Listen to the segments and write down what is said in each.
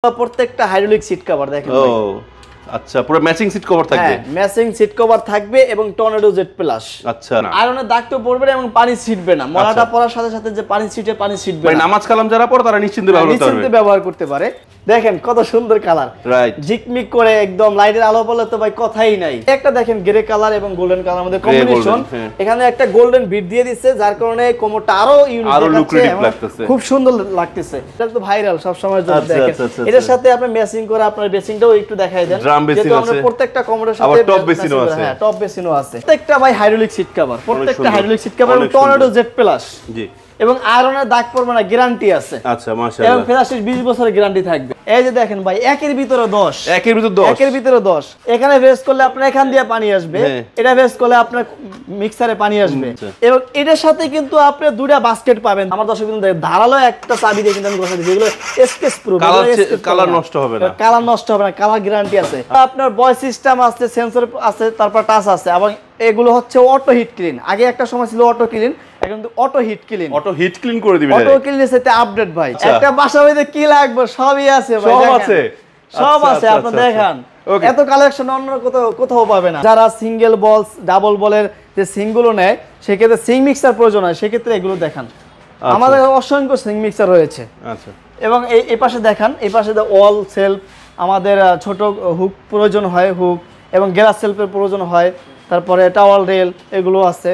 প্রত্যেকটা hydraulic seat cover দেখেন ও আচ্ছা পুরো ম্যাচিং সিট কভার থাকবে ম্যাচিং সিট কভার থাকবে এবং টর্নেডো জেড প্লাস আচ্ছা আয়রনের দাগ তো পড়বে না এবং পানি ছিটবে না মলাটা পড়ার সাথে সাথে যে পানি ছিটবে মানে নামাজ কালাম যারা পড়ে তারা নিশ্চিন্তে ব্যবহার করতে পারে দেখেন কত সুন্দর কালার রাইট ঝিকমিক করে একদম লাইটের আলো পড়লে তো ভাই কথাই নাই একটা দেখেন গ্রে কালার এবং গোল্ডেন কালার মধ্যে কম্বিনেশন এখানে একটা গোল্ডেন বিট দিয়ে দিচ্ছে যার কারণে কোমরটা আরো ইউনিক লাগতেছে খুব সুন্দর লাগতেছে এটা তো ভাইরাল সব সময় জন্য দেখেন এটার সাথে আপনি ম্যাচিং করে আপনার বেসিংটাও একটু দেখাই দেন যেহেতু আমরা প্রত্যেকটা কোমরের সাথে আবার টপ বেসিনও আছে হ্যাঁ টপ বেসিনও আছে প্রত্যেকটা ভাই হাইড্রোলিক সিট কভার প্রত্যেকটা হাইড্রোলিক সিট কভার এবং টর্নেডো জেড প্লাস জি এবং আয়রনের দাগ পড়বে না গ্যারান্টি আছে আচ্ছা মাশাআল্লাহ এবং ফেরাসিস 20 বছরের গ্যারান্টি থাকবে এই যে দেখেন ভাই একের ভিতরে 10 একের ভিতরে 10 এখানে ভেস্ট করলে আপনার এখান দিয়ে পানি আসবে এটা ভেস্ট করলে আপনার মিক্সারে পানি আসবে এবং এটার সাথে কিন্তু আপনি দুটো বাস্কেট পাবেন আমার দর্শক কিন্তু ধারালো একটা চাবি দিয়ে কিন্তু আমি বসাই দিয়েছি এগুলো এসকেস প্রুফ কালার নষ্ট হবে না কালার গ্যারান্টি আছে আপনার ভয়েস সিস্টেম আছে সেন্সর আছে তারপর টাচ আছে এবং এগুলো হচ্ছে অটো হিট ক্লিন আগে একটা সময় ছিল অটো ক্লিন এখন তো অটো হিট ক্লিন করে দিবেন অটো ক্লিনের সাথে আপডেট ভাই একটা বাসা হইতে কি লাগবে সবই আছে ভাই সব আছে আপনি দেখেন এত কালেকশন অন্য কোথাও পাবে না যারা সিঙ্গেল বলস ডাবল বলের যে সিংগুলো নেয় সেক্ষেত্রে সিং মিক্সার প্রয়োজন হয় সেক্ষেত্রে এগুলো দেখান আমাদের অসংখ্য সিং মিক্সার রয়েছে আচ্ছা এবং এই পাশে দেখান এই পাশে ওয়াল সেলফ আমাদের ছোট হুক প্রয়োজন হয় হুক এবং গ্লাস সেলফের প্রয়োজন হয় তারপরে টাওয়াল রেল এগুলো আছে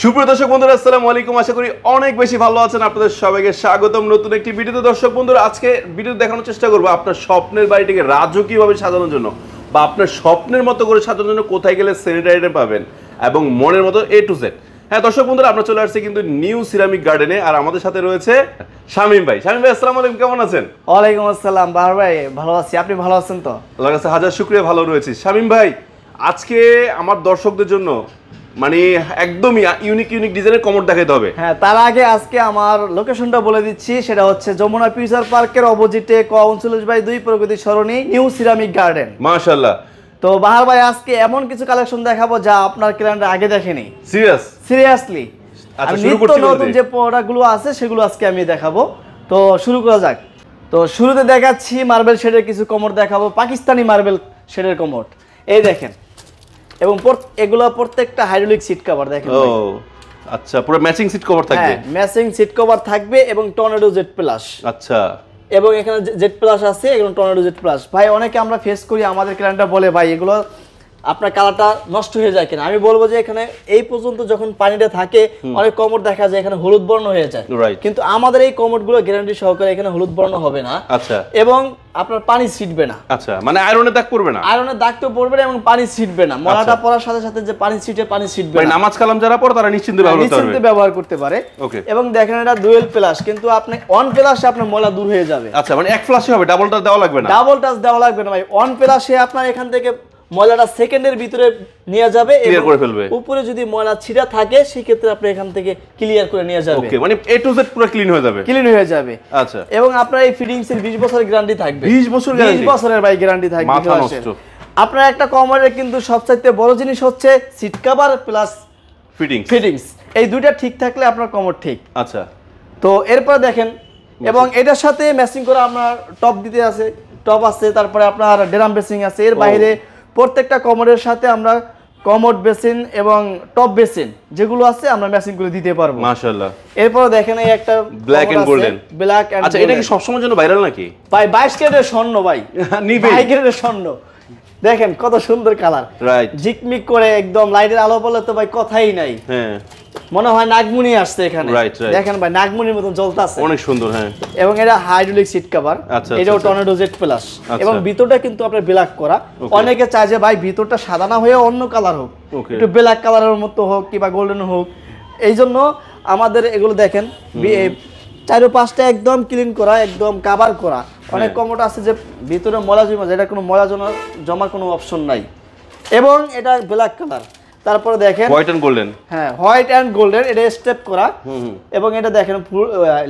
সুপ্রিয় দর্শক বন্ধুরা আসসালামু আলাইকুম আশা করি অনেক বেশি ভালো আছেন আপনাদের সবাইকে স্বাগতম নতুন একটি ভিডিওতে দর্শক বন্ধুরা আজকে ভিডিও দেখানোর চেষ্টা করব আপনার স্বপ্নের বাড়িটিকে রাজকীয়ভাবে সাজানোর জন্য বা আপনার স্বপ্নের মতো করে সাজানোর জন্য কোথায় গেলে স্যানিটারি পাবেন এবং মনের মতো এ টু জেড হ্যাঁ দর্শক বন্ধুরা আমরা চলে আসছি কিন্তু নিউ সিরামিক গার্ডেনে আর আমাদের সাথে রয়েছে শামীম ভাই আসসালামু আলাইকুম কেমন আছেন ওয়ালাইকুম আসসালাম বাহার ভাই ভালো আছি আপনি ভালো আছেন তো আল্লাহর কাছে হাজার শুকরিয়া ভালো রয়েছি শামীম ভাই আজকে আমার দর্শকদের জন্য মানে একদমই ইউনিক ডিজাইনের কমোড দেখাতে হবে হ্যাঁ তার আগে আজকে আমার লোকেশনটা বলে দিচ্ছি সেটা হচ্ছে যমুনা ফিউচার পার্কের অপোজিটে ক 39/2 প্রগতি সরণি নিউ সিরামিক গার্ডেন মাশাআল্লাহ তো বাহার ভাই আজকে এমন কিছু কালেকশন দেখাবো যা আপনার ক্লায়েন্ট আগে দেখেনি সিরিয়াসলি আচ্ছা শুরু করছি নতুন যে প্রোডাক্টগুলো আছে সেগুলো আজকে আমি দেখাবো তো শুরু করা যাক তো শুরুতে দেখাচ্ছি মার্বেল শেডের কিছু কমোড দেখাবো পাকিস্তানি মার্বেল শেডের কমোড এই দেখেন এবং এগুলো প্রত্যেকটা হাইড্রোলিক সিট কভার দেখেন ও আচ্ছা পুরো ম্যাচিং সিট কভার থাকবে ম্যাচিং সিট কভার থাকবে এবং টর্নেডো জেড প্লাস আচ্ছা এবং এখানে জেড প্লাস আছে এবং টর্নেডো জেড প্লাস ভাই অনেকে আমরা ফেস করি আমাদের ক্লায়েন্টরা বলে ভাই এগুলো আপনার কালারটা নষ্ট হয়ে যায় কিনা আমি বলবো যে এখানে এই পর্যন্ত যখন পানিটা থাকে অনেক কমোড দেখা যায় এখানে হলুদ বর্ণ হয়ে যায় কিন্তু আমাদের এই কমোডগুলো গ্যারান্টি সহকারে এখানে হলুদ বর্ণ হবে না আচ্ছা এবং আপনার পানি ছিটবে না আচ্ছা মানে আয়রনের দাগ পড়বে না আয়রনের দাগ তো পড়বে না এবং পানি ছিটবে না মলাটা পড়ার সাথে সাথে যে পানি ছিটবে মানে নামাজ কালাম যারা পড়ে তারা নিশ্চিন্তে ব্যবহার করতে পারে এবং দেখেন এটা ডুয়েল প্লাস কিন্তু আপনি অন প্লাসে আপনার ময়লা দূর হয়ে যাবে আচ্ছা মানে এক ফ্লাশে হবে ডাবল টাচ দেওয়া লাগবে না ভাই অন প্লাসে আপনার এখান থেকে ময়লাটা সেকেন্ডের ভিতরে নিয়ে যাবে ক্লিয়ার করে ফেলবে উপরে যদি ময়লা ছিটা থাকে সেই ক্ষেত্রে আপনি এখান থেকে ক্লিয়ার করে নিয়ে যাবে ওকে মানে এ টু জেড পুরো ক্লিন হয়ে যাবে আচ্ছা এবং আপনার এই ফিটিংস এর 20 বছরের গ্যারান্টি থাকবে 20 বছরের ভাই গ্যারান্টি থাকবে মাথা নষ্ট আপনার একটা কমোডের কিন্তু সবচাইতে বড় জিনিস হচ্ছে সিট কভার প্লাস ফিটিংস এই দুইটা ঠিক থাকলে আপনার কমোড ঠিক আচ্ছা তো এরপর দেখেন এবং এটার সাথে ম্যাচিং করে আপনার টপ দিতে আছে টপ আছে তারপরে আপনার ড্রাম বেসিং আছে এর বাইরে প্রত্যেকটা কমোডের সাথে আমরা কমোড বেসিন এবং টপ বেসিন যেগুলো আছে আমরা ম্যাচিং করে দিতে পারবো মাশাআল্লাহ এরপর দেখেন এই একটা ব্ল্যাক এন্ড গোল্ডেন আচ্ছা এটা কি সব সময়ের জন্য ভাইরাল নাকি ভাই 22 ক্যারেটের স্বর্ণ ভাই নিবে 22 ক্যারেটের স্বর্ণ দেখেন কত সুন্দর কালার রাইট ঝিকমিক করে একদম লাইটের আলো পড়লে তো ভাই কথাই নাই হ্যাঁ মনে হয় নাগমণি আসছে এখানে দেখেন ভাই নাগমণির মতন জ্বলতাছে অনেক সুন্দর হ্যাঁ এবং এটা হাইড্রোলিক সিট কভার এটাও টর্নেডো জেড প্লাস এবং ভিতরটা কিন্তু আপনার ব্ল্যাক করা অনেকে চায় যে ভাই ভিতরটা সাদা না হয়ে অন্য কালার হোক একটু ব্ল্যাক কালারের মতো হোক কিংবা গোল্ডেন হোক এইজন্য আমাদের এগুলো দেখেন 4-5টা একদম ক্লিন করা একদম কভার করা অনেক কমোড আছে যে ভিতরে ময়লা জমা যায় এটা কোনো ময়লা জমার কোনো অপশন নাই এবং এটা ব্ল্যাক কালার তারপরে দেখেন হোয়াইট এন্ড গোল্ডেন হ্যাঁ হোয়াইট এন্ড গোল্ডেন এটা স্টেপ করা এবং এটা দেখেন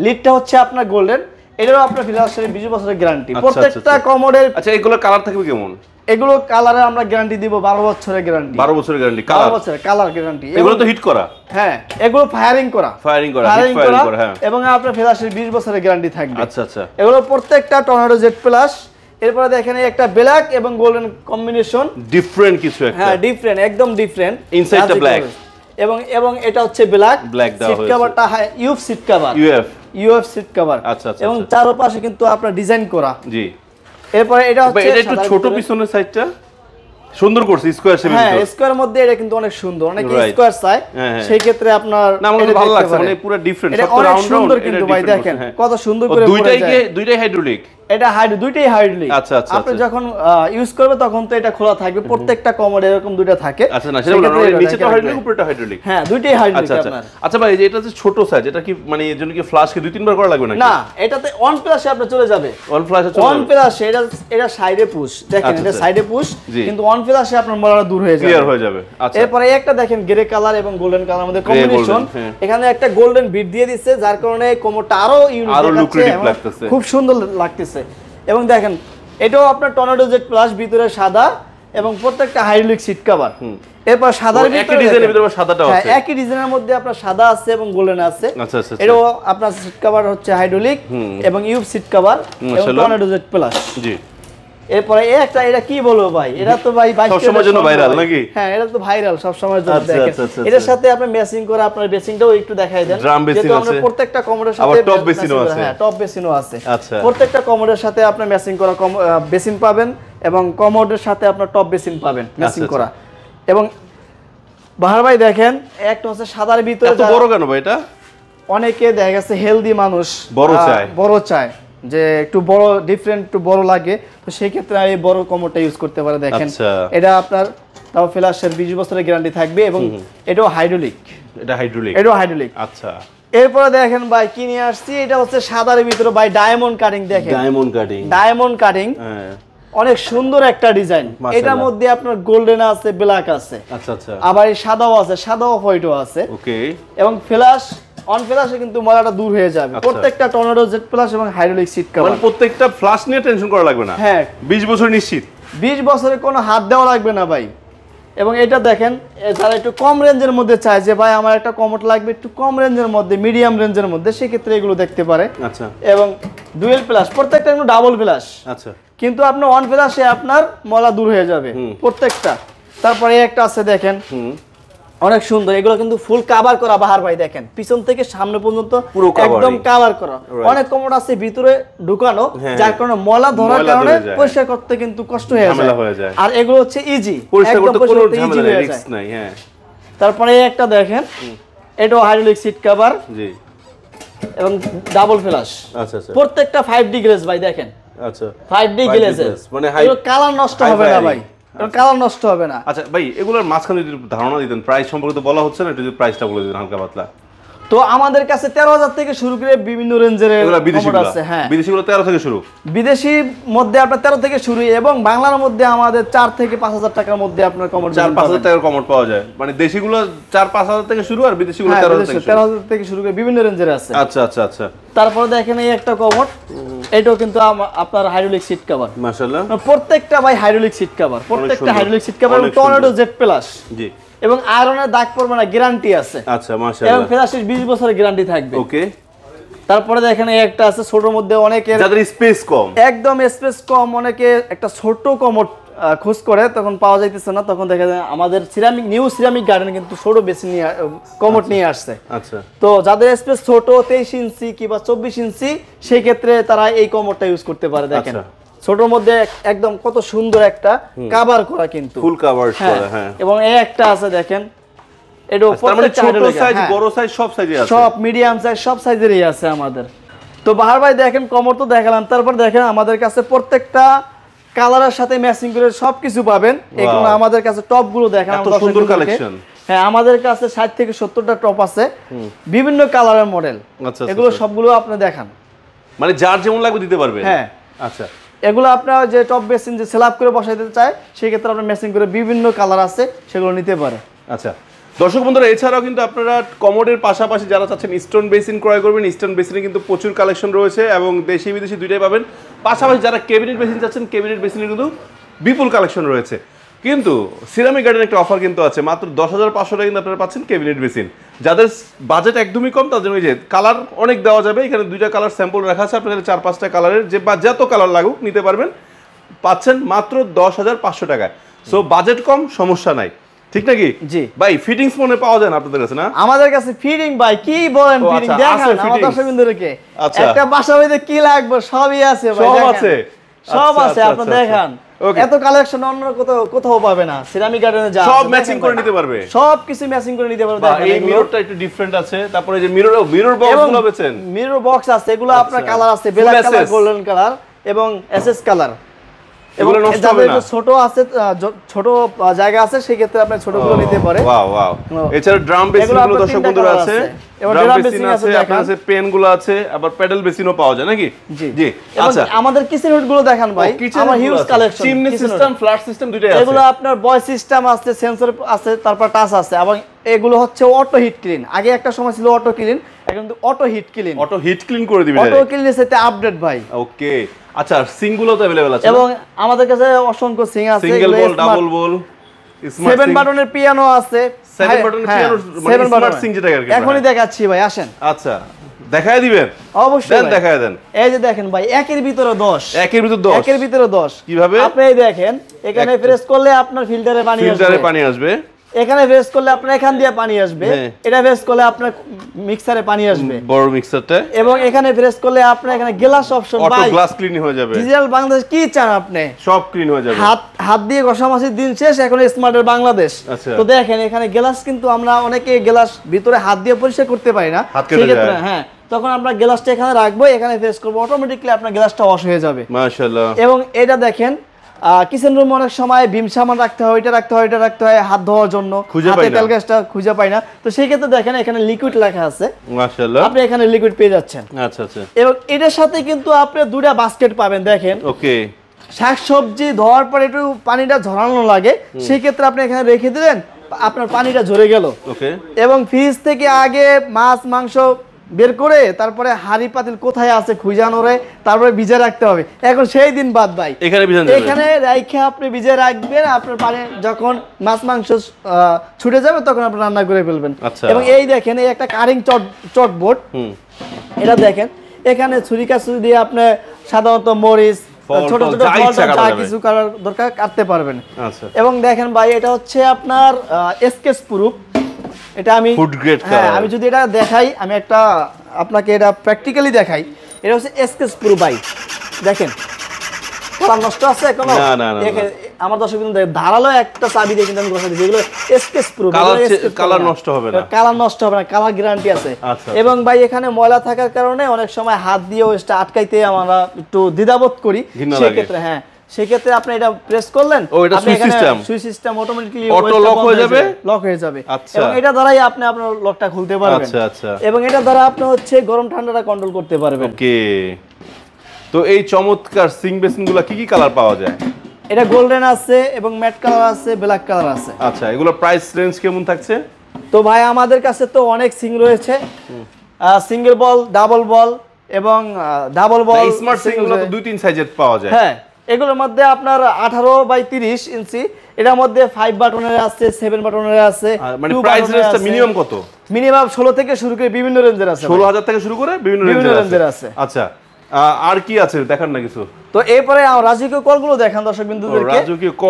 লিডটা হচ্ছে আপনার গোল্ডেন এটারও আপনার ফিলাসের 20 বছরের গ্যারান্টি আচ্ছা, প্রত্যেকটা আচ্ছা। কমোডের। আচ্ছা এগুলোর কালার থাকবে কেমন? এগুলো কালারে আমরা গ্যারান্টি দিব 12 বছরের গ্যারান্টি। 12 বছরের গ্যারান্টি 12 কালার? বছরের কালার গ্যারান্টি। এগুলো তো হিট করা? হ্যাঁ, এগুলো ফায়ারিং করা ফায়ারিং করা হ্যাঁ। এবং আপনার ফিলাসের 20 বছরের গ্যারান্টি থাকবে। আচ্ছা আচ্ছা। এগুলো প্রত্যেকটা টর্নেডো জেড প্লাস। এরপরে দেখেন এই একটা ব্ল্যাক এবং গোল্ডেন কম্বিনেশন, ডিফারেন্ট কিছু একটা। হ্যাঁ ডিফারেন্ট, একদম ডিফারেন্ট। ইনসাইডটা ব্ল্যাক এবং এটা হচ্ছে ব্ল্যাক দেওয়া সিট কভারটা UF seat cover. UF seat cover. আচ্ছা আচ্ছা। এবং চারপাশে কিন্তু আপনার ডিজাইন করা। জি। এরপরে এটা হচ্ছে এটা একটু ছোট পিছনের সাইডটা সুন্দর করছে স্কয়ার শেপের। হ্যাঁ, স্কয়ার মধ্যে এটা কিন্তু অনেক সুন্দর, অনেক স্কয়ার চাই সেই ক্ষেত্রে আপনার না আমার ভালো লাগছে, মানে পুরো ডিফারেন্ট সব তো রাউন্ড সুন্দর কিন্তু ভাই দেখেন কত সুন্দর করে দুইটাই হাইড্রোলিক। এটা দুইটাই হাইড্রোলিক। আচ্ছা আচ্ছা। আপনি যখন ইউজ করবে তখন তো এটা খোলা থাকবে, প্রত্যেকটা কমোডে এরকম দুইটা থাকে। আচ্ছা না সেটা বললাম, নিচেটা হাইড্রোলিক উপরেটা হাইড্রোলিক। হ্যাঁ দুইটাই হাইড্রোলিক আপনার। আচ্ছা ভাই এই যে এটা যে ছোট সাইজ, এটা কি মানে এর জন্য কি ফ্লাশ কি 2-3 বার করা লাগবে নাকি? না, এটাতে অন প্লাসে আপনি চলে যাবে। অন প্লাসে চলে অন প্লাসে এটা সাইডে পুশ দেখেন, এটা সাইডে পুশ, কিন্তু অন প্লাসে আপনার মলাটা দূর হয়ে যাবে, ক্লিয়ার হয়ে যাবে। আচ্ছা। এরপর একটা দেখেন গ্রে কালার এবং গোল্ডেন কালার মধ্যে কম্বিনেশন, এখানে একটা গোল্ডেন বিট দিয়ে দিচ্ছে যার কারণে কোমরটা আরো ইউনিক লাগতেছে, খুব সুন্দর লাগতেছে। এবং দেখেন এটাও আপনার টর্নেডো জেড প্লাস, ভিতরে সাদা এবং প্রত্যেকটা হাইড্রোলিক সিট কভার। এরপর সাদার ভিতরে একই ডিজাইনের ভিতরে সাদাটা আছে। হ্যাঁ, একই ডিজাইনের মধ্যে আপনার সাদা আছে এবং গোল্ডেন আছে। আচ্ছা আচ্ছা। এটাও আপনার সিট কভার হচ্ছে হাইড্রোলিক এবং ইউভ সিট কভার এবং টর্নেডো জেড প্লাস। জি। এরপরে এটা কি বলবো ভাই, এটা তো ভাই সব সময়ের জন্য ভাইরাল নাকি? হ্যাঁ, এটা তো ভাইরাল সব সময়ের জন্য। দেখেন এটার সাথে আপনি ম্যাচিং করে আপনার বেসিংটাও একটু দেখাই দেন, যেহেতু আমরা প্রত্যেকটা কমোডের সাথে আবার টপ বেসিনও আছে। হ্যাঁ, টপ বেসিনও আছে। আচ্ছা, প্রত্যেকটা কমোডের সাথে আপনি ম্যাচিং করা বেসিন পাবেন এবং কমোডের সাথে আপনার টপ বেসিন পাবেন ম্যাচিং করা। এবং বাহার ভাই দেখেন একটা হচ্ছে সাদার ভিতরে, এত বড় কেন ভাই এটা? অনেকে দেখা গেছে হেলদি মানুষ বড় চায় যে একটু বড় ডিফারেন্ট একটু বড় লাগে, তো সেই ক্ষেত্রে এই বড় কমোডটা ইউজ করতে পারে। দেখেন এটা আপনার তাও ফ্ল্যাশের 20 বছরের গ্যারান্টি থাকবে এবং এটাও হাইড্রোলিক। এটাও হাইড্রোলিক। আচ্ছা। এরপরে দেখেন ভাই কি নিয়ে আসছি, এটা হচ্ছে সাদার ভিতরে ভাই ডায়মন্ড কাটিং। দেখেন ডায়মন্ড কাটিং অনেক সুন্দর একটা ডিজাইন। এটার মধ্যে আপনার গোল্ডেন আছে, ব্ল্যাক আছে। আচ্ছা আচ্ছা। আবার এই সাদাও আছে, সাদা অফ হোয়াইটও আছে। ওকে। এবং ফ্ল্যাশ অন ফ্ল্যাশে কিন্তু মলাটা দূর হয়ে যাবে। প্রত্যেকটা টর্নেডো জেড প্লাস এবং হাইড্রোলিক সিট কভার, মানে প্রত্যেকটা ফ্ল্যাশ নিয়ে টেনশন করা লাগবে না। হ্যাঁ, 20 বছর নিশ্চিত, 20 বছরে কোনো হাত দেওয়া লাগবে না ভাই। এবং এটা দেখেন যারা একটু কম রেঞ্জের মধ্যে চায় যে ভাই আমার একটা কমোড লাগবে একটু কম রেঞ্জের মধ্যে, মিডিয়াম রেঞ্জের মধ্যে, সেই ক্ষেত্রে এগুলো দেখতে পারে। আচ্ছা। এবং ডুয়েল প্লাস, প্রত্যেকটা কিন্তু ডাবল প্লাস। আচ্ছা। কিন্তু আপনার ওয়ান প্লাসে আপনার মলা দূর হয়ে যাবে প্রত্যেকটা। তারপরে একটা আছে দেখেন অনেক সুন্দর, এগুলো কিন্তু ফুল কভার করা বাহার ভাই। দেখেন পিছন থেকে সামনে পর্যন্ত একদম কভার করা। অনেক কমোড আছে ভিতরে ঢুকানো, যার কারণে ময়লা ধরার কারণে পরিষ্কার করতে কিন্তু কষ্ট হয়ে যায়। আর এগুলো হচ্ছে ইজি, একদম পরিষ্কার করতে ইজি হয়ে যায়। হ্যাঁ। তারপরে একটা দেখেন এটাও হাইড্রোলিক সিট কভার। জি। এবং ডাবল ফ্ল্যাশ। আচ্ছা আচ্ছা। প্রত্যেকটা 5D গ্লেজ ভাই দেখেন। আচ্ছা। 5D গ্লেজ মানে কালার নষ্ট হবে না ভাই, কালার নষ্ট হবে না। আচ্ছা ভাই এগুলোর মাঝখানে যদি ধারণা দিতেন, প্রাইস সম্পর্কে তো বলা হচ্ছে না, একটু যদি প্রাইসটা বলে দিতেন হালকা পাতলা। তো আমাদের কাছে 13,000 থেকে শুরু করে বিভিন্ন রেঞ্জের কমোড আছে। হ্যাঁ, বিদেশিগুলো 13 থেকে শুরু, বিদেশি মধ্যে আপনার 13 থেকে শুরু, এবং বাংলার মধ্যে আমাদের 4 থেকে 5,000 টাকার মধ্যে আপনার কমোড 4-5,000 টাকার কমোড পাওয়া যায়। মানে দেশিগুলো 4-5,000 থেকে শুরু আর বিদেশিগুলো 13,000 থেকে শুরু করে বিভিন্ন রেঞ্জের আছে। আচ্ছা আচ্ছা আচ্ছা। তারপরে দেখেন এই একটা কমোড, এটাও কিন্তু আপনার হাইড্রোলিক সিট কভার। মাশাআল্লাহ, প্রত্যেকটা ভাই হাইড্রোলিক সিট কভার, প্রত্যেকটা হাইড্রোলিক সিট কভার এবং টর্নেডো জেড প্লাস। জি। এবং আয়রনের দাগ পড়বে না, গ্যারান্টি আছে। আচ্ছা মাশাআল্লাহ। এবং ফ্ল্যাশের 20 বছরের গ্যারান্টি থাকবে। ওকে। তারপরে দেখেন এই একটা আছে ছোটর মধ্যে, অনেকে যাদের স্পেস কম, একদম স্পেস কম, অনেকে একটা ছোট কমোড খোঁজ করে তখন পাওয়া যাইতেছে না, তখন দেখা যায় আমাদের নিউ সিরামিক গার্ডেন কিন্তু ছোট বেশি নিয়ে কমোড নিয়ে আসছে। আচ্ছা। তো যাদের স্পেস ছোট 23 ইঞ্চি কিংবা 24 ইঞ্চি, সেই ক্ষেত্রে তারা এই কমোডটা ইউজ করতে পারে। দেখেন ছোটর মধ্যে একদম কত সুন্দর একটা কভার করা, কিন্তু ফুল কভার করা। হ্যাঁ। এবং এই একটা আছে দেখেন, এটাও প্রত্যেকটা ছোট সাইজ বড় সাইজ সব সাইজে আছে, সব মিডিয়াম সাইজ সব সাইজেরই আছে আমাদের। তো বাহার ভাই দেখেন কমোড তো দেখালাম, তারপর দেখেন আমাদের কাছে প্রত্যেকটা কালারের সাথে ম্যাচিং করে সবকিছু পাবেন। এগুলো আমাদের কাছে টপ গুলো দেখেন, এত সুন্দর কালেকশন। হ্যাঁ, আমাদের কাছে 60 থেকে 70টা টপ আছে, বিভিন্ন কালারের মডেল। এগুলো সবগুলো আপনি দেখান, মানে যার যেমন লাগবে দিতে পারবে। হ্যাঁ। আচ্ছা। এগুলো আপনার যে টপ বেসিন যে সেলআপ করে বসাইতে চায়, সেই ক্ষেত্রে আপনার ম্যাচিং করে বিভিন্ন কালার আছে, সেগুলো নিতে পারে। আচ্ছা। দর্শক বন্ধুরা, এছাড়াও কিন্তু আপনারা কমোডের পাশাপাশি যারা চাচ্ছেন স্টোন বেসিন ক্রয় করবেন, স্টোন বেসিনে কিন্তু প্রচুর কালেকশন রয়েছে এবং দেশি বিদেশি দুইটাই পাবেন। পাশাপাশি যারা ক্যাবিনেট বেসিন চাচ্ছেন, ক্যাবিনেট বেসিনে কিন্তু বিপুল কালেকশন রয়েছে। কিন্তু সিরামিক গার্ডেন একটা অফার কিন্তু আছে, মাত্র 10,500 টাকা কিন্তু আপনারা পাচ্ছেন ক্যাবিনেট বেসিন। যাদের বাজেট একদমই কম তাদের ওই যে কালার অনেক দেওয়া যাবে, এখানে দুইটা কালার স্যাম্পল রাখা আছে, আপনাদের 4-5টা কালারের যে বা যত কালার লাগুক নিতে পারবেন, পাচ্ছেন মাত্র 10,500 টাকায়। সো বাজেট কম, সমস্যা নাই, ঠিক নাকি? জি ভাই, ফিটিংস মনে পাওয়া যায় না আপনাদের কাছে? না, আমাদের কাছে ফিটিং ভাই কি বলেন, ফিটিং দেখান আমাদের দর্শকবৃন্দকে। একটা বাসা বাড়িতে কি লাগবে সবই আছে ভাই, সব আছে, সব আছে, আপনি দেখেন। এত কালেকশন অন্য কোথাও পাবে না, সিরামিক গার্ডেনে যা সব ম্যাচিং করে নিতে পারবে, সব কিছু ম্যাচিং করে নিতে পারবে। দেখেন এই মিররটা একটু ডিফারেন্ট আছে, তারপরে যে মিরর বক্স গুলো বেচেন, মিরর বক্স আছে, এগুলো আপনার কালার আছে, ব্ল্যাক কালার, গোল্ডেন কালার এবং এসএস কালার। এবং যাদের ছোট আছে, ছোট জায়গা আছে, সেই ক্ষেত্রে আপনি ছোটগুলো নিতে পারে। Wow wow. এছাড়া ড্রাম বেসিন গুলো দর্শক বন্ধুরা আছে, ড্রাম বেসিন আছে, আপনার কাছে পেন গুলো আছে, আবার প্যাডেল বেসিনও পাওয়া যায় নাকি? জি। আচ্ছা, আমাদের কিচেন হুড গুলো দেখেন ভাই, আমার huge collection, chimney system, flat system দুটোই আছে। এগুলো আপনার ভয়েস সিস্টেম আছে, সেন্সর আছে, তারপর টাচ আছে, এবং এগুলো হচ্ছে অটো হিট ক্লিন। আগে একটা সময় ছিল অটো ক্লিন, এখন কিন্তু auto hit clean. Auto hit clean করে দিবেন, অটো ক্লিনের সাথে আপডেট ভাই। ওকে। আচ্ছা, সিঙ্গুলও তো अवेलेबल আছে, এবং আমাদের কাছে অসংখ্য সিং আছে, সিঙ্গেল বল, ডাবল বল, 7 বাটনের পিয়ানো আছে, 7 বাটনের পিয়ানো, মানে স্মার্ট সিং যেটা আর কি। এখনই দেখাচ্ছি ভাই, আসেন। আচ্ছা, দেখায় দিবেন? অবশ্যই দেখায় দেন। এই যে দেখেন ভাই, একের ভিতরে 10, একের ভিতরে 10, একের ভিতরে 10। কিভাবে? আপনি দেখেন, এখানে প্রেস করলে আপনার ফিল্টারে পানি আসবে, এখানে প্রেস করলে আপনার এখান দিয়ে পানি আসবে, এটা প্রেস করলে আপনার মিক্সারে পানি আসবে, বড় মিক্সারটা, এবং এখানে প্রেস করলে আপনার এখানে glass option, auto glass clean হয়ে যাবে। ডিজিটাল বাংলাদেশ কি চান আপনি, সব ক্লিন হয়ে যাবে। হাত দিয়ে ঘষামাছির দিন শেষ, এখন স্মার্টের বাংলাদেশ। তো দেখেন এখানে গ্লাস, কিন্তু আমরা অনেকে গ্লাস ভিতরে হাত দিয়ে পরিষ্কার করতে পারি না, সেক্ষেত্রে হ্যাঁ, তখন আমরা গ্লাসটা এখানে রাখবো, এখানে প্রেস করবো, অটোমেটিক্যালি আপনার গ্লাসটা ওয়াশ হয়ে যাবে। মাশাআল্লাহ। এবং এটা দেখেন, কিচেন রুম অনেক সময় ভীম সামান রাখতে হয়, এটা রাখতে হয়, এটা রাখতে হয়, হাত ধোয়ার জন্য হাতে তেল গ্যাসটা খুঁজে পাই না, তো সেই ক্ষেত্রে দেখেন এখানে লিকুইড লেখা আছে, মাশাআল্লাহ, আপনি এখানে লিকুইড পেয়ে যাচ্ছেন। আচ্ছা আচ্ছা। এবং এটার সাথে কিন্তু আপনি দুটো বাস্কেট পাবেন, দেখেন। ওকে। শাকসবজি ধোয়ার পরে একটু পানিটা ঝরানো লাগে, সেই ক্ষেত্রে আপনি এখানে রেখে দিলেন, আপনার পানিটা ঝরে গেল। ওকে। এবং ফ্রিজ থেকে আগে মাছ মাংস বের করে তারপরে হাড়ি পাতিল কোথায় আছে খুঁজানো রে, তারপরে ভিজে রাখতে হবে। এখন সেই দিন বাদ ভাই, এখানে রাইখে আপনি ভিজে রাখবেন, আপনার পানি যখন মাছ মাংস ছুটে যাবে তখন আপনি রান্না করে ফেলবেন। এবং এই দেখেন, এই একটা কারিং চটবোর্ড, এটা দেখেন, এখানে ছুরি কাঁচি দিয়ে আপনি সাধারণত মরিচ, ছোট ছোট যা কিছু করার দরকার কাটতে পারবেন। এবং দেখেন ভাই, এটা হচ্ছে আপনার স্কেচ প্রুফ, এটা আমি ফুড গ্রেড, হ্যাঁ, আমি যদি এটা দেখাই, আমি একটা আপনাকে এটা প্র্যাকটিক্যালি দেখাই, এটা হচ্ছে স্কেচ প্রুফ ভাই। দেখেন কালার নষ্ট আছে কোনো? না, আমার দর্শক কিন্তু ধারালো একটা চাবি দিয়ে কিন্তু আমি কথা দিচ্ছি, এগুলো স্কেচ প্রুফ, কালার নষ্ট হবে না, কালার নষ্ট হবে না, কালার গ্যারান্টি আছে। এবং ভাই এখানে ময়লা থাকার কারণে অনেক সময় হাত দিয়ে ওটা আটকাইতে আমরা একটু দ্বিধাবোধ করি, সেই ক্ষেত্রে হ্যাঁ, সেই ক্ষেত্রে আপনি এটা প্রেস করলেন, switch system automatically auto lock হয়ে যাবে, এবং এটা দ্বারাই আপনি আপনার লকটা খুলতে পারবেন। আচ্ছা আচ্ছা। এবং এটা দ্বারা আপনি হচ্ছে গরম ঠান্ডাটা কন্ট্রোল করতে পারবেন। ওকে। তো এই চমৎকার সিং বেসিনগুলো কি কি কালার পাওয়া যায়? এটা গোল্ডেন আছে এবং ম্যাট কালার আছে, ব্ল্যাক কালার আছে। আচ্ছা, এগুলো প্রাইস রেঞ্জ কেমন থাকছে? তো ভাই আমাদের কাছে তো অনেক সিং রয়েছে, সিঙ্গেল বল, ডাবল বল এবং ডাবল বল, স্মার্ট সিংগুলো তো 2-3 সাইজের পাওয়া যায়। হ্যাঁ, এগুলোর মধ্যে আপনার 18x30 ইঞ্চি, এটার মধ্যে 5 বাটনের আছে, 7 বাটনের আছে। মানে প্রাইস রেঞ্জটা মিনিমাম কত? মিনিমাম 16 থেকে শুরু করে বিভিন্ন রেঞ্জের আছে, 16,000 থেকে শুরু করে বিভিন্ন রেঞ্জের আছে। আচ্ছা, আর কি আছে দেখান না কিছু? তো এরপরে রাজকীয় কলগুলো দেখান দর্শক বিন্দুদেরকে,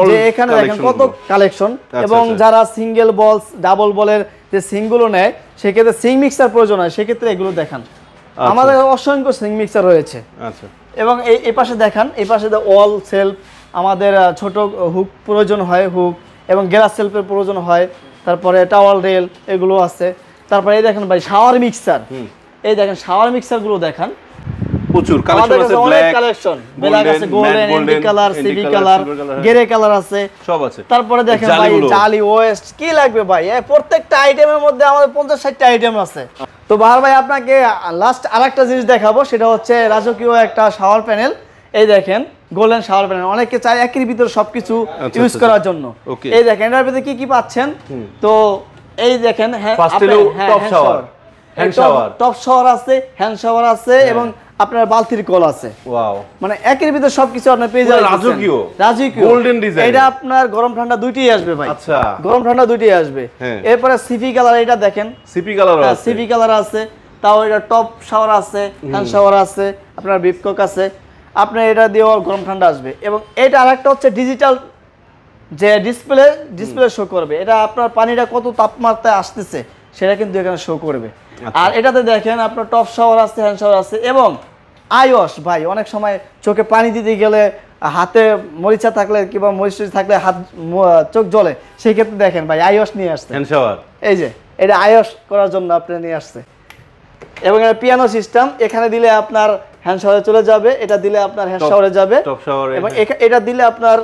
যে এখানে দেখেন কত কালেকশন। এবং যারা সিঙ্গেল বল, ডাবল বলের যে সিংগুলো নেয়, সেক্ষেত্রে সিং মিক্সার প্রয়োজন হয়, সেক্ষেত্রে এগুলো দেখান, আমাদের অসংখ্য সিং মিক্সার রয়েছে। আচ্ছা। এবং এই পাশে দেখান, এই পাশে ওয়াল সেলফ, আমাদের ছোট হুক প্রয়োজন হয়, হুক এবং গ্লাস সেলফের প্রয়োজন হয়, তারপরে টাওয়াল রেল এগুলো আছে। তারপরে এই দেখেন ভাই শাওয়ার মিক্সার, এই দেখেন শাওয়ার মিক্সার গুলো দেখান, প্রচুর কালেকশন আছে, ব্ল্যাক কালেকশন, ব্ল্যাক আছে, গোল্ডেন, এন্ডি কালার, সিভি কালার, গ্রে কালার আছে, সব আছে। তারপরে দেখেন ভাই জালি ওয়েস্ট, কি লাগবে ভাই, প্রত্যেকটা আইটেমের মধ্যে আমাদের 50-60টা আইটেম আছে। তো বাহার ভাই আপনাকে লাস্ট আরেকটা জিনিস দেখাবো, সেটা হচ্ছে রাজকীয় একটা শাওয়ার প্যানেল। এই দেখেন গোল্ডেন শাওয়ার প্যানেল, অনেকে চায় একই ভিতরে সবকিছু ইউজ করার জন্য। এই দেখেন এটার ভিতরে কি কি পাচ্ছেন, তো এই দেখেন ফার্স্ট হলো top shower, hand shower, top shower আছে, হ্যান্ড শাওয়ার আছে এবং আপনার বালতির কল আছে। ওয়াও, মানে একের ভিতরে সবকিছু আপনি পেয়ে যাবেন। রাজকীয় গোল্ডেন ডিজাইন। এটা আপনার গরম ঠান্ডা দুইটাই আসবে ভাই। আচ্ছা, গরম ঠান্ডা দুইটাই আসবে। এরপরে সিপি কালার, এটা দেখেন সিপি কালার আছে, সিপি কালার আছে। তাও এটা টপ শাওয়ার আছে, হ্যান্ড শাওয়ার আছে, আপনার বিপকক আছে। আপনার এটা দিয়েও গরম ঠান্ডা আসবে। এবং এটা আরেকটা হচ্ছে ডিজিটাল, যে ডিসপ্লে শো করবে। এটা আপনার পানিটা কত তাপমাত্রায় আসতেছে সেটা কিন্তু এখানে শো করবে। আর এটাতে দেখেন আপনার টপ শাওয়ার আছে, হ্যান্ড শাওয়ার আছে এবং আইওয়াশ। ভাই অনেক সময় চোখে পানি দিতে গেলে হাতে মরিচা থাকলে কিংবা মরিচ থাকলে হাত চোখ জ্বলে, সেই ক্ষেত্রে দেখেন ভাই আইওয়াশ নিয়ে আসছে হ্যান্ড শাওয়ার। এই যে এটা আইওয়াশ করার জন্য আপনি নিয়ে আসছে। এবং এটা পিয়ানো সিস্টেম, এখানে দিলে আপনার হ্যান্ড শাওয়ারে চলে যাবে, এটা দিলে আপনার হ্যান্ড শাওয়ারে যাবে, টপ শাওয়ারে, এবং এটা দিলে আপনার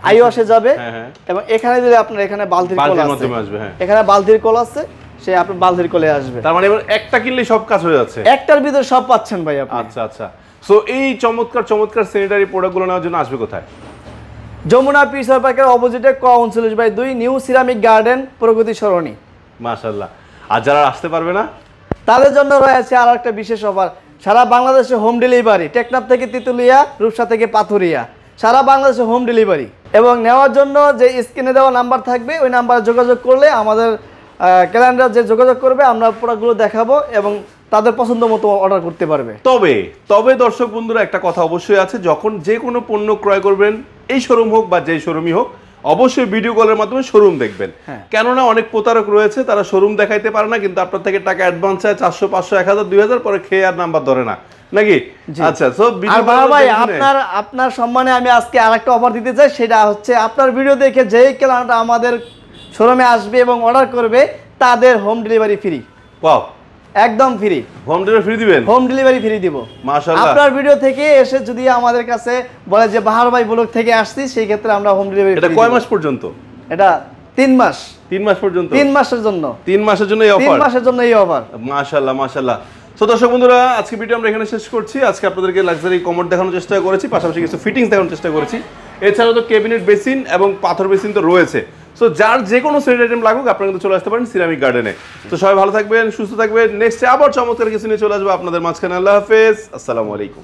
আইওয়াশে যাবে। এবং এখানে দিলে আপনার এখানে বালতির কল আছে, এখানে বালতির কল আছে, সে আপনার বালতির কলে আসবে। তার মানে এবার একটা কিনলে সব কাজ হয়ে যাচ্ছে, একটার ভিতরে সব পাচ্ছেন ভাই আপনি। আচ্ছা আচ্ছা। সো এই চমৎকার স্যানিটারি প্রোডাক্টগুলো নেওয়ার জন্য আসবে কোথায়? যমুনা পিসার পার্কের অপোজিটে ক 39/2 নিউ সিরামিক গার্ডেন, প্রগতি সরণি। মাশাআল্লাহ। আর যারা আসতে পারবে না তাদের জন্য রয়েছে আর একটা বিশেষ অফার। সারা বাংলাদেশে হোম ডেলিভারি, টেকনাফ থেকে তিতুলিয়া, রূপসা থেকে পাথুরিয়া, সারা বাংলাদেশে হোম ডেলিভারি। এবং নেওয়ার জন্য যে স্ক্রিনে দেওয়া নাম্বার থাকবে ওই নাম্বারে যোগাযোগ করলে আমাদের ক্যালেন্ডার যে যোগাযোগ করবে আমরা প্রোডাক্টগুলো দেখাবো এবং তাদের পছন্দ মতো অর্ডার করতে পারবে। তবে দর্শক বন্ধুরা একটা কথা অবশ্যই আছে, যখন যে কোনো পণ্য ক্রয় করবেন, এই শোরুম হোক বা যেই শোরুমই হোক, অবশ্যই ভিডিও কলের মাধ্যমে শোরুম দেখবেন। কেননা অনেক প্রতারক রয়েছে, তারা শোরুম দেখাইতে পারে না, কিন্তু আপনার থেকে টাকা অ্যাডভান্স চায় 400, 500, 1000, 2000, পরে খেয়ে আর নাম্বার ধরে না, নাকি? আচ্ছা, সো ভাই আপনার সম্মানে আমি আজকে আরেকটা অফার দিতে চাই। সেটা হচ্ছে আপনার ভিডিও দেখে যেই ক্লায়েন্টরা আমাদের শোরুমে আসবে এবং অর্ডার করবে তাদের হোম ডেলিভারি ফ্রি। ওয়াও, একদম ফ্রি। হোম ডেলিভারি ফ্রি দিবেন? হোম ডেলিভারি ফ্রি দিব। মাশাআল্লাহ। আপনার ভিডিও থেকে এসে যদি আমাদের কাছে বলে যে বাহার ভাই ব্লগ থেকে আসছি, সেই ক্ষেত্রে আমরা হোম ডেলিভারি। এটা কয় মাস পর্যন্ত? এটা 3 মাস। 3 মাস পর্যন্ত? 3 মাসের জন্য। 3 মাসের জন্য এই অফার? 3 মাসের জন্য এই অফার। মাশাআল্লাহ মাশাআল্লাহ। সো দর্শক বন্ধুরা, আজকে ভিডিও আমরা এখানে শেষ করছি। আজকে আপনাদেরকে লাক্সারি কমোড দেখানোর চেষ্টা করেছি, পাশাপাশি কিছু ফিটিংস দেখানোর চেষ্টা করেছি। এছাড়াও তো ক্যাবিনেট বেসিন এবং পাথর বেসিন তো রয়েছে। সো যার যে কোনো সেট আইটেম লাগুক আপনারা কিন্তু চলে আসতে পারেন সিরামিক গার্ডেনে। তো সবাই ভালো থাকবেন, সুস্থ থাকবেন। নেক্সটে আবার চমৎকার কিছু নিয়ে চলে আসবো আপনাদের মাঝখানে। আল্লাহ হাফেজ, আসসালামু আলাইকুম।